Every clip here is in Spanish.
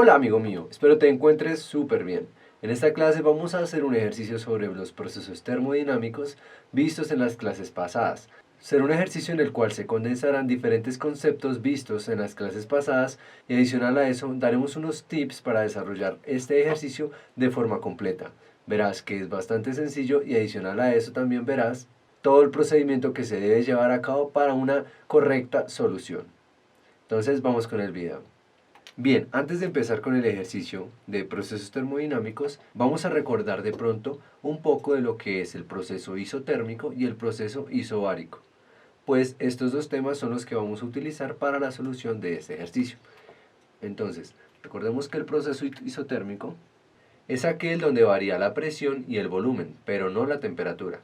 Hola amigo mío, espero te encuentres súper bien. En esta clase vamos a hacer un ejercicio sobre los procesos termodinámicos vistos en las clases pasadas. Será un ejercicio en el cual se condensarán diferentes conceptos vistos en las clases pasadas y adicional a eso daremos unos tips para desarrollar este ejercicio de forma completa. Verás que es bastante sencillo y adicional a eso también verás todo el procedimiento que se debe llevar a cabo para una correcta solución. Entonces vamos con el video. Bien, antes de empezar con el ejercicio de procesos termodinámicos, vamos a recordar de pronto un poco de lo que es el proceso isotérmico y el proceso isobárico, pues estos dos temas son los que vamos a utilizar para la solución de este ejercicio. Entonces, recordemos que el proceso isotérmico es aquel donde varía la presión y el volumen, pero no la temperatura.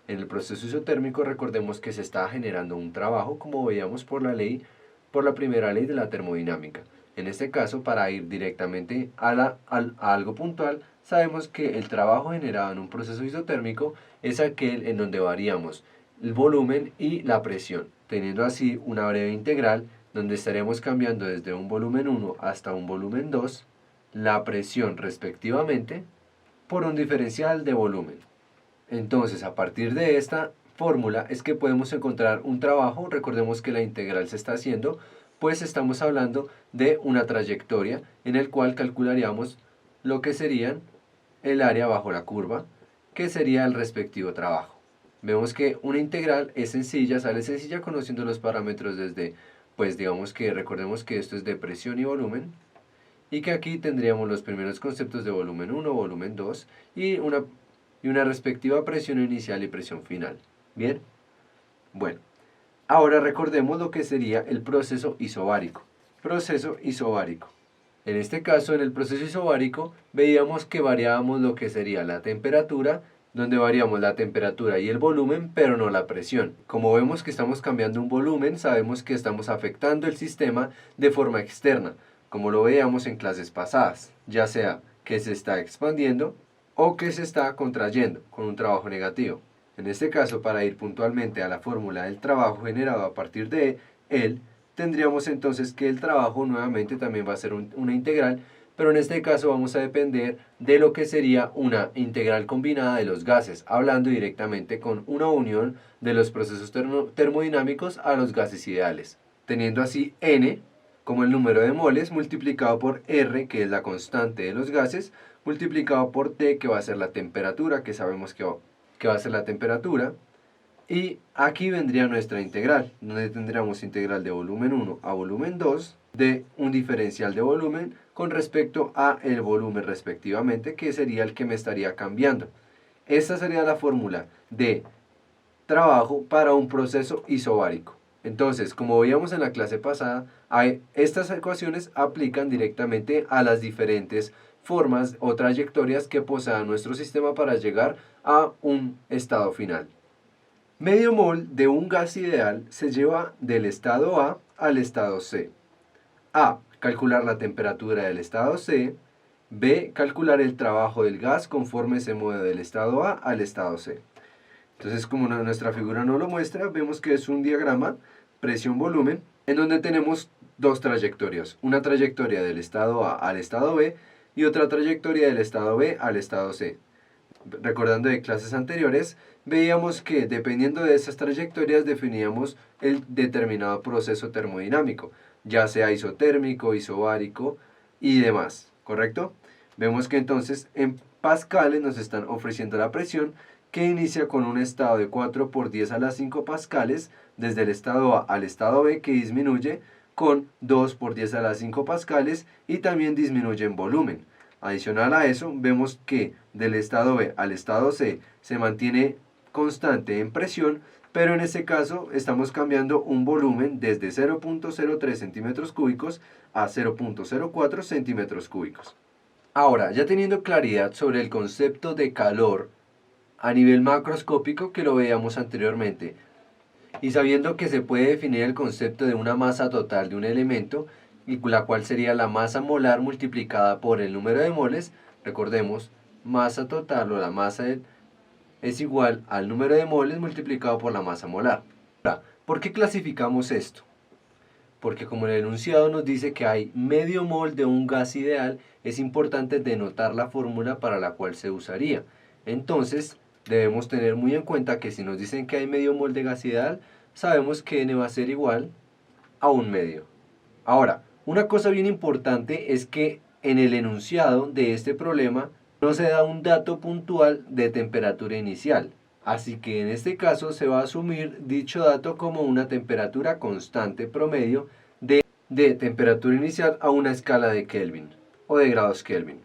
En el proceso isotérmico recordemos que se está generando un trabajo, como veíamos por la primera ley de la termodinámica. En este caso, para ir directamente a algo puntual, sabemos que el trabajo generado en un proceso isotérmico es aquel en donde variamos el volumen y la presión, teniendo así una breve integral donde estaremos cambiando desde un volumen 1 hasta un volumen 2 la presión respectivamente por un diferencial de volumen. Entonces, a partir de esta fórmula es que podemos encontrar un trabajo. Recordemos que la integral se está haciendo, pues estamos hablando de una trayectoria en el cual calcularíamos lo que serían el área bajo la curva, que sería el respectivo trabajo. Vemos que una integral es sencilla, sale sencilla conociendo los parámetros desde, pues digamos que recordemos que esto es de presión y volumen, y que aquí tendríamos los primeros conceptos de volumen 1, volumen 2 y una respectiva presión inicial y presión final. ¿Bien? Bueno, ahora recordemos lo que sería el proceso isobárico. Proceso isobárico. En este caso, en el proceso isobárico, veíamos que variábamos lo que sería la temperatura, donde variamos la temperatura y el volumen, pero no la presión. Como vemos que estamos cambiando un volumen, sabemos que estamos afectando el sistema de forma externa, como lo veíamos en clases pasadas, ya sea que se está expandiendo o que se está contrayendo con un trabajo negativo. En este caso, para ir puntualmente a la fórmula del trabajo generado a partir de él, tendríamos entonces que el trabajo nuevamente también va a ser una integral, pero en este caso vamos a depender de lo que sería una integral combinada de los gases, hablando directamente con una unión de los procesos termodinámicos a los gases ideales, teniendo así n como el número de moles multiplicado por R, que es la constante de los gases, multiplicado por T, que va a ser la temperatura, que sabemos que va a ser la temperatura. Y aquí vendría nuestra integral, donde tendríamos integral de volumen 1 a volumen 2 de un diferencial de volumen con respecto a el volumen respectivamente, que sería el que me estaría cambiando. Esta sería la fórmula de trabajo para un proceso isobárico. Entonces, como veíamos en la clase pasada, estas ecuaciones aplican directamente a las diferentes formas o trayectorias que posea nuestro sistema para llegar a un estado final. Medio mol de un gas ideal se lleva del estado A al estado C. A. Calcular la temperatura del estado C. B. Calcular el trabajo del gas conforme se mueve del estado A al estado C. Entonces, como nuestra figura no lo muestra, vemos que es un diagrama presión-volumen, en donde tenemos dos trayectorias. Una trayectoria del estado A al estado B y otra trayectoria del estado B al estado C. Recordando de clases anteriores, veíamos que dependiendo de esas trayectorias definíamos el determinado proceso termodinámico, ya sea isotérmico, isobárico y demás, ¿correcto? Vemos que entonces en pascales nos están ofreciendo la presión que inicia con un estado de 4 por 10 a la 5 pascales desde el estado A al estado B, que disminuye con 2 por 10 a la 5 pascales y también disminuye en volumen. Adicional a eso, vemos que del estado B al estado C se mantiene constante en presión, pero en este caso estamos cambiando un volumen desde 0.03 centímetros cúbicos a 0.04 centímetros cúbicos. Ahora, ya teniendo claridad sobre el concepto de calor a nivel macroscópico que lo veíamos anteriormente, y sabiendo que se puede definir el concepto de una masa total de un elemento, y la cual sería la masa molar multiplicada por el número de moles, recordemos, masa total o la masa es igual al número de moles multiplicado por la masa molar. Ahora, ¿por qué clasificamos esto? porque como el enunciado nos dice que hay medio mol de un gas ideal, es importante denotar la fórmula para la cual se usaría. Entonces, debemos tener muy en cuenta que si nos dicen que hay medio mol de gas ideal, sabemos que n va a ser igual a un medio. Ahora, una cosa bien importante es que en el enunciado de este problema no se da un dato puntual de temperatura inicial. Así que en este caso se va a asumir dicho dato como una temperatura constante promedio de temperatura inicial a una escala de Kelvin o de grados Kelvin.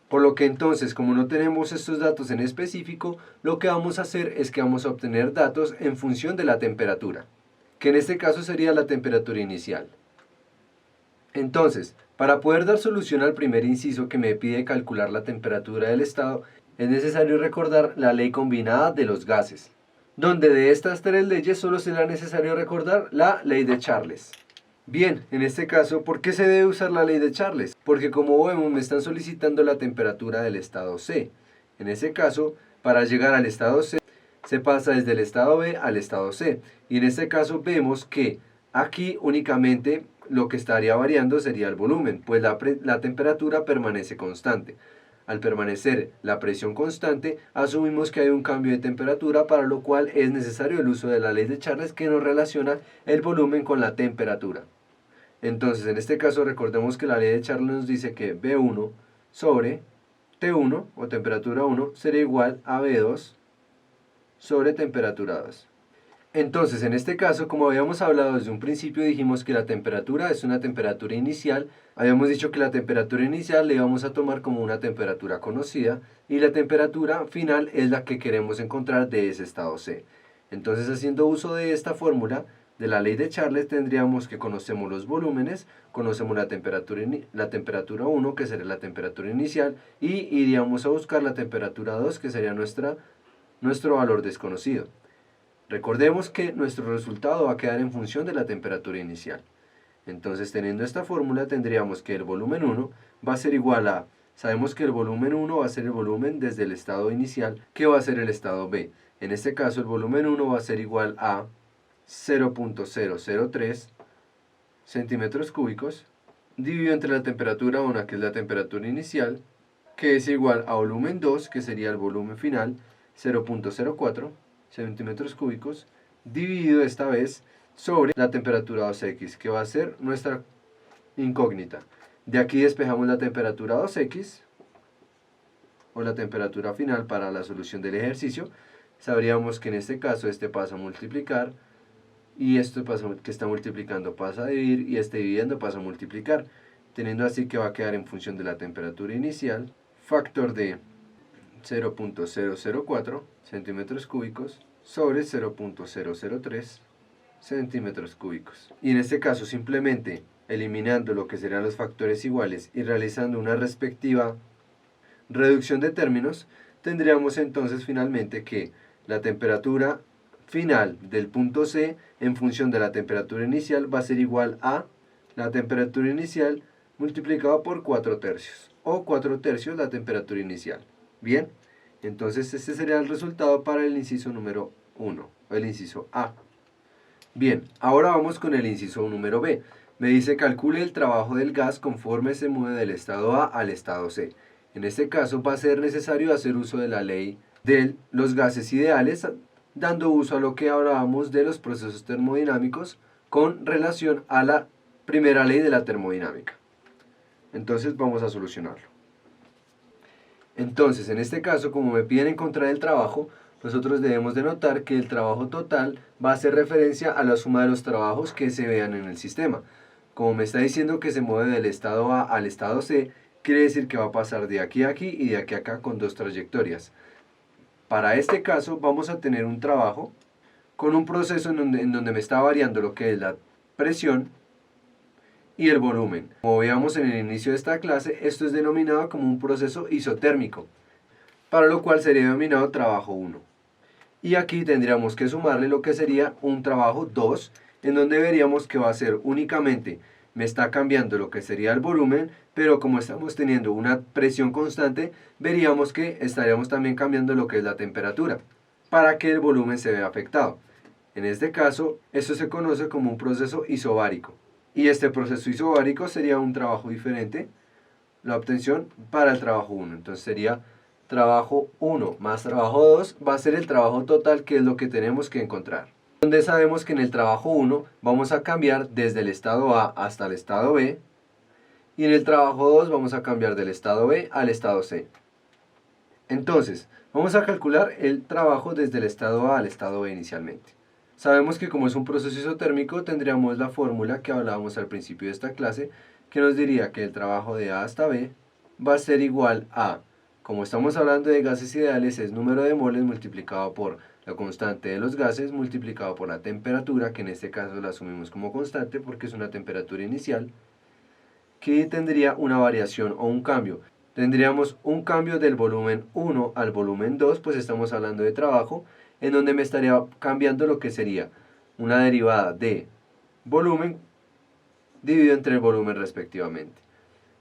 Por lo que entonces, como no tenemos estos datos en específico, lo que vamos a hacer es que vamos a obtener datos en función de la temperatura, que en este caso sería la temperatura inicial. Entonces, para poder dar solución al primer inciso que me pide calcular la temperatura del estado, es necesario recordar la ley combinada de los gases, donde de estas tres leyes solo será necesario recordar la ley de Charles. Bien, en este caso, ¿por qué se debe usar la ley de Charles? Porque como vemos me están solicitando la temperatura del estado C. En ese caso, para llegar al estado C, se pasa desde el estado B al estado C. Y en este caso vemos que aquí únicamente lo que estaría variando sería el volumen, pues la temperatura permanece constante. Al permanecer la presión constante, asumimos que hay un cambio de temperatura, para lo cual es necesario el uso de la ley de Charles, que nos relaciona el volumen con la temperatura. Entonces, en este caso, recordemos que la ley de Charles nos dice que B1 sobre T1, o temperatura 1, sería igual a B2 sobre temperatura 2. Entonces, en este caso, como habíamos hablado desde un principio, dijimos que la temperatura es una temperatura inicial. Habíamos dicho que la temperatura inicial le íbamos a tomar como una temperatura conocida y la temperatura final es la que queremos encontrar de ese estado C. Entonces, haciendo uso de esta fórmula de la ley de Charles, tendríamos que conocemos los volúmenes, conocemos la temperatura 1, que sería la temperatura inicial, y iríamos a buscar la temperatura 2, que sería nuestro valor desconocido. Recordemos que nuestro resultado va a quedar en función de la temperatura inicial. Entonces, teniendo esta fórmula, tendríamos que el volumen 1 va a ser igual a, sabemos que el volumen 1 va a ser el volumen desde el estado inicial, que va a ser el estado B. En este caso, el volumen 1 va a ser igual a 0.003 centímetros cúbicos, dividido entre la temperatura 1, que es la temperatura inicial, que es igual a volumen 2, que sería el volumen final, 0.04 centímetros cúbicos, dividido esta vez sobre la temperatura 2x, que va a ser nuestra incógnita. De aquí despejamos la temperatura 2x, o la temperatura final para la solución del ejercicio. Sabríamos que en este caso este pasa a multiplicar, y esto que está multiplicando pasa a dividir, y este dividiendo pasa a multiplicar, teniendo así que va a quedar en función de la temperatura inicial, factor de 0.004 centímetros cúbicos sobre 0.003 centímetros cúbicos. Y en este caso, simplemente eliminando lo que serían los factores iguales y realizando una respectiva reducción de términos, tendríamos entonces finalmente que la temperatura final del punto C en función de la temperatura inicial va a ser igual a la temperatura inicial multiplicado por 4/3, o 4/3 la temperatura inicial. Bien, entonces este sería el resultado para el inciso número 1, o el inciso A. Bien, ahora vamos con el inciso número B. Me dice calcule el trabajo del gas conforme se mueve del estado A al estado C. En este caso va a ser necesario hacer uso de la ley de los gases ideales, dando uso a lo que hablábamos de los procesos termodinámicos con relación a la primera ley de la termodinámica. Entonces vamos a solucionarlo. Entonces, en este caso, como me piden encontrar el trabajo, nosotros debemos de notar que el trabajo total va a hacer referencia a la suma de los trabajos que se vean en el sistema. Como me está diciendo que se mueve del estado A al estado C, quiere decir que va a pasar de aquí a aquí y de aquí a acá con dos trayectorias. Para este caso vamos a tener un trabajo con un proceso en donde me está variando lo que es la presión y el volumen. Como veíamos en el inicio de esta clase, esto es denominado como un proceso isotérmico, para lo cual sería denominado trabajo 1. Y aquí tendríamos que sumarle lo que sería un trabajo 2, en donde veríamos que va a ser únicamente, me está cambiando lo que sería el volumen, pero como estamos teniendo una presión constante, veríamos que estaríamos también cambiando lo que es la temperatura, para que el volumen se vea afectado. En este caso, esto se conoce como un proceso isobárico. Y este proceso isobárico sería un trabajo diferente, la obtención para el trabajo 1. Entonces sería trabajo 1 más trabajo 2 va a ser el trabajo total, que es lo que tenemos que encontrar. Donde sabemos que en el trabajo 1 vamos a cambiar desde el estado A hasta el estado B, y en el trabajo 2 vamos a cambiar del estado B al estado C. Entonces, vamos a calcular el trabajo desde el estado A al estado B inicialmente. Sabemos que como es un proceso isotérmico, tendríamos la fórmula que hablábamos al principio de esta clase, que nos diría que el trabajo de A hasta B va a ser igual a, como estamos hablando de gases ideales, es número de moles multiplicado por la constante de los gases multiplicado por la temperatura, que en este caso la asumimos como constante porque es una temperatura inicial, que tendría una variación o un cambio. Tendríamos un cambio del volumen 1 al volumen 2, pues estamos hablando de trabajo, en donde me estaría cambiando lo que sería una derivada de volumen dividido entre el volumen respectivamente.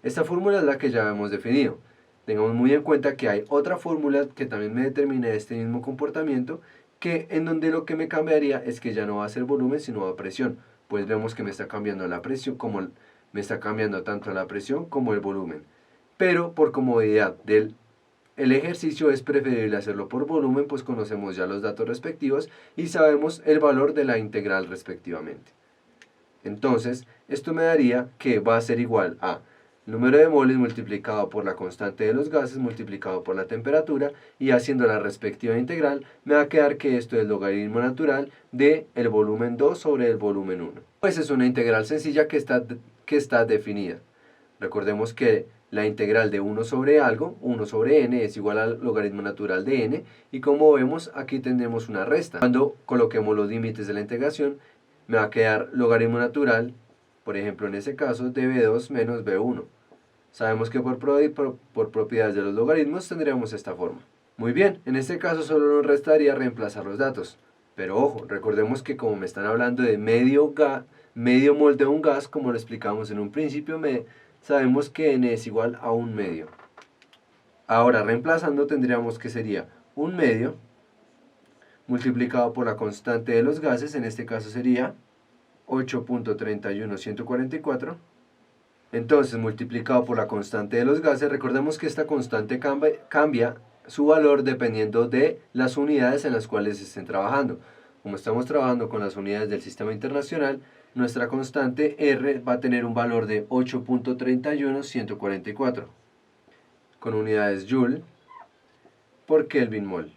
Esta fórmula es la que ya hemos definido. Tengamos muy en cuenta que hay otra fórmula que también me determina este mismo comportamiento, que en donde lo que me cambiaría es que ya no va a ser volumen sino a presión. Pues vemos que me está cambiando la presión, como me está cambiando tanto la presión como el volumen. Pero por comodidad del ejercicio es preferible hacerlo por volumen, pues conocemos ya los datos respectivos y sabemos el valor de la integral respectivamente. Entonces, esto me daría que va a ser igual a el número de moles multiplicado por la constante de los gases multiplicado por la temperatura, y haciendo la respectiva integral me va a quedar que esto es logaritmo natural de el volumen 2 sobre el volumen 1. Pues es una integral sencilla que está definida. Recordemos que la integral de 1 sobre algo, 1 sobre n, es igual al logaritmo natural de n, y como vemos aquí tendremos una resta. Cuando coloquemos los límites de la integración, me va a quedar logaritmo natural, por ejemplo en ese caso, de b2 menos b1. Sabemos que por propiedades de los logaritmos tendríamos esta forma. Muy bien, en este caso solo nos restaría reemplazar los datos. Pero ojo, recordemos que como me están hablando de medio mol de un gas, como lo explicamos en un principio, sabemos que n es igual a 1 medio. Ahora, reemplazando tendríamos que sería 1 medio multiplicado por la constante de los gases, en este caso sería 8.31144. Entonces, multiplicado por la constante de los gases, recordemos que esta constante cambia su valor dependiendo de las unidades en las cuales estén trabajando. Como estamos trabajando con las unidades del sistema internacional, nuestra constante R va a tener un valor de 8.31144, con unidades Joule por Kelvin mol.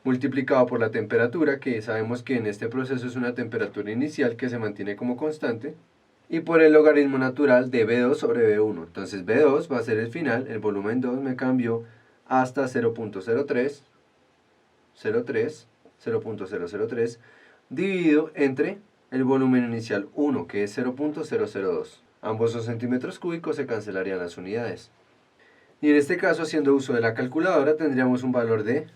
Multiplicado por la temperatura, que sabemos que en este proceso es una temperatura inicial que se mantiene como constante, y por el logaritmo natural de B2 sobre B1. Entonces B2 va a ser el final, el volumen 2 me cambió hasta 0.003 dividido entre el volumen inicial 1, que es 0.002. Ambos son centímetros cúbicos, se cancelarían las unidades. Y en este caso, haciendo uso de la calculadora, tendríamos un valor de,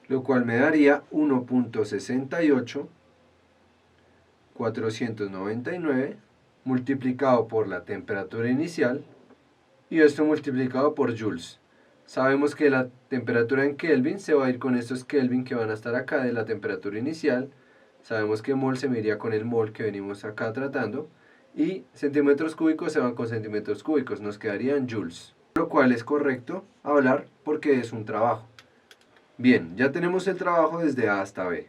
lo cual me daría 1.68499 multiplicado por la temperatura inicial, y esto multiplicado por joules. Sabemos que la temperatura en Kelvin se va a ir con estos Kelvin que van a estar acá de la temperatura inicial. Sabemos que mol se me iría con el mol que venimos acá tratando, y centímetros cúbicos se van con centímetros cúbicos, nos quedarían joules, lo cual es correcto hablar porque es un trabajo. Bien, ya tenemos el trabajo desde A hasta B.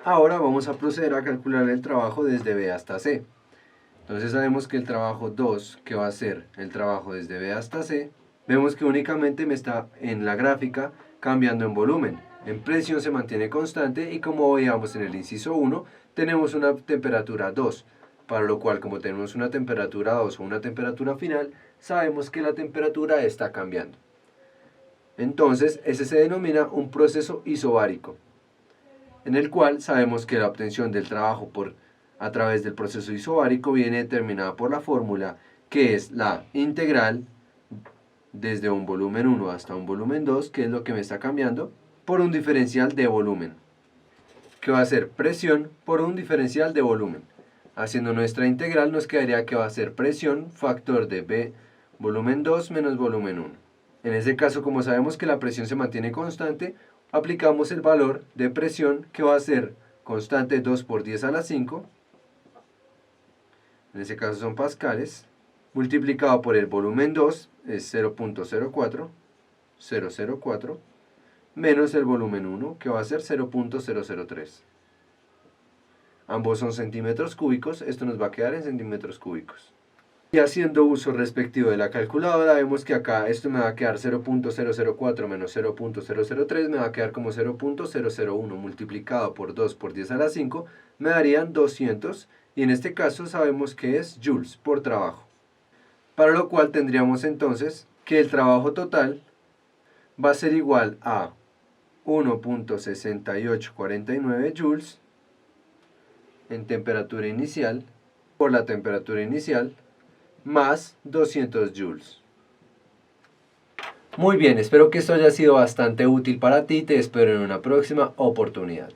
Ahora vamos a proceder a calcular el trabajo desde B hasta C. Entonces sabemos que el trabajo 2, que va a ser el trabajo desde B hasta C, vemos que únicamente me está en la gráfica cambiando en volumen. En presión se mantiene constante, y como veíamos en el inciso 1, tenemos una temperatura 2, para lo cual, como tenemos una temperatura 2 o una temperatura final, sabemos que la temperatura está cambiando. Entonces, ese se denomina un proceso isobárico, en el cual sabemos que la obtención del trabajo a través del proceso isobárico viene determinada por la fórmula, que es la integral desde un volumen 1 hasta un volumen 2, que es lo que me está cambiando, por un diferencial de volumen, que va a ser presión por un diferencial de volumen. Haciendo nuestra integral nos quedaría que va a ser presión factor de B volumen 2 menos volumen 1. En ese caso, como sabemos que la presión se mantiene constante, aplicamos el valor de presión, que va a ser constante 2 por 10 a la 5, en ese caso son pascales, multiplicado por el volumen 2 es 0.04004, menos el volumen 1 que va a ser 0.003. Ambos son centímetros cúbicos, esto nos va a quedar en centímetros cúbicos. Y haciendo uso respectivo de la calculadora, vemos que acá esto me va a quedar 0.004 menos 0.003, me va a quedar como 0.001 multiplicado por 2 por 10 a la 5, me darían 200, y en este caso sabemos que es joules por trabajo. Para lo cual tendríamos entonces que el trabajo total va a ser igual a 1.6849 joules en temperatura inicial por la temperatura inicial más 200 joules. Muy bien, espero que esto haya sido bastante útil para ti, te espero en una próxima oportunidad.